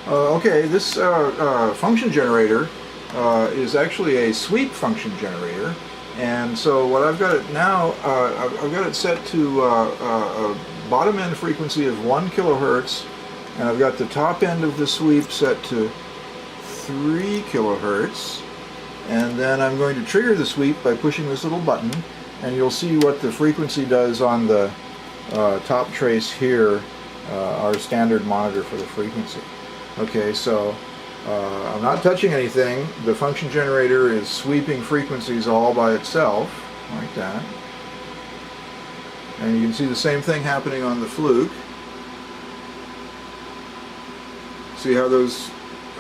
Okay, this function generator is actually a sweep function generator, and so what I've got it now, I've got it set to a bottom end frequency of 1 kilohertz, and I've got the top end of the sweep set to 3 kilohertz, and then I'm going to trigger the sweep by pushing this little button, and you'll see what the frequency does on the top trace here, our standard monitor for the frequency. Okay, so I'm not touching anything. The function generator is sweeping frequencies all by itself, like that. And you can see the same thing happening on the Fluke. See how those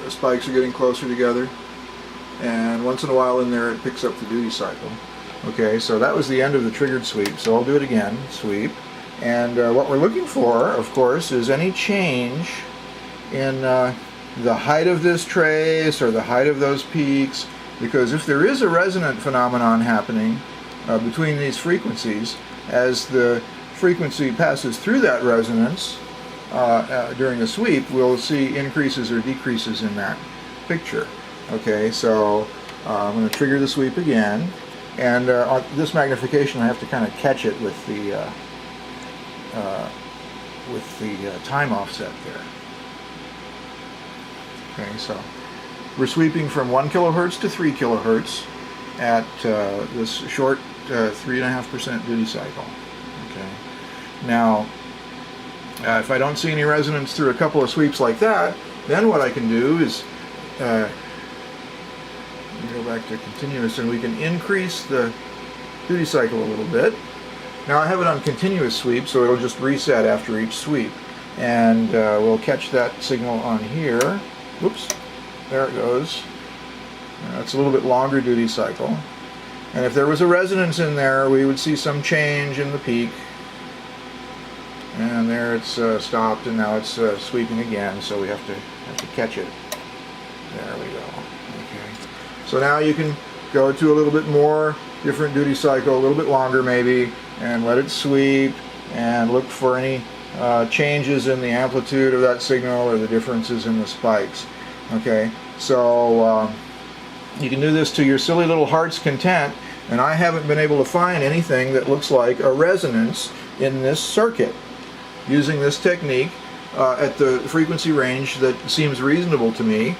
spikes are getting closer together? And once in a while in there it picks up the duty cycle. Okay, so that was the end of the triggered sweep, so I'll do it again, sweep. And what we're looking for, of course, is any change in the height of this trace or the height of those peaks, because if there is a resonant phenomenon happening between these frequencies, as the frequency passes through that resonance during a sweep, we'll see increases or decreases in that picture. Okay, so I'm going to trigger the sweep again, and on this magnification I have to kind of catch it with the time offset there. Okay, so we're sweeping from 1 kilohertz to 3 kilohertz at this short 3.5% duty cycle. Okay, now if I don't see any resonance through a couple of sweeps like that, then what I can do is go back to continuous, and we can increase the duty cycle a little bit. Now I have it on continuous sweep, so it'll just reset after each sweep, and we'll catch that signal on here. Whoops, there it goes. It's a little bit longer duty cycle, and if there was a resonance in there, we would see some change in the peak, and there it's stopped, and now it's sweeping again, so we have to catch it. There we go. Okay, so now you can go to a little bit more different duty cycle, a little bit longer maybe, and let it sweep and look for any changes in the amplitude of that signal or the differences in the spikes. Okay, so you can do this to your silly little heart's content, and I haven't been able to find anything that looks like a resonance in this circuit using this technique at the frequency range that seems reasonable to me.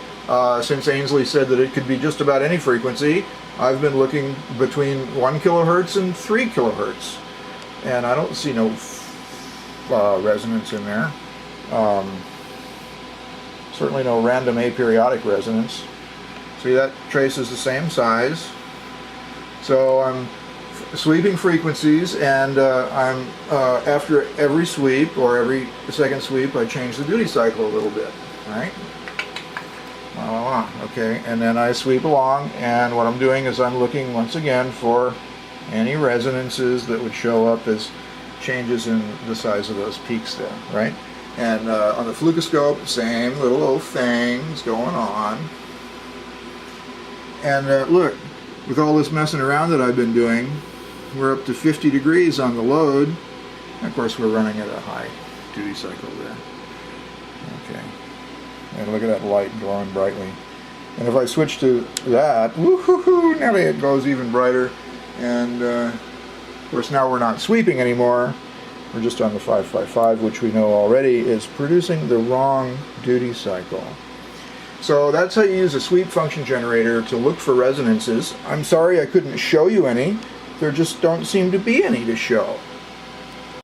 Since Ainsley said that it could be just about any frequency, I've been looking between 1 kilohertz and 3 kilohertz, and I don't see no resonance in there. Certainly no random aperiodic resonance. See, that trace is the same size. So I'm sweeping frequencies, and I'm after every sweep or every second sweep, I change the duty cycle a little bit, right? Okay, and then I sweep along, and what I'm doing is I'm looking once again for any resonances that would show up as changes in the size of those peaks there, right? And on the fluoroscope, same little old things going on. And look, with all this messing around that I've been doing, we're up to 50 degrees on the load. And of course, we're running at a high duty cycle there. Okay. And look at that light glowing brightly. And if I switch to that, woohoo, now it goes even brighter. And of course, now we're not sweeping anymore. We're just on the 555, which we know already is producing the wrong duty cycle. So that's how you use a sweep function generator to look for resonances. I'm sorry I couldn't show you any. There just don't seem to be any to show.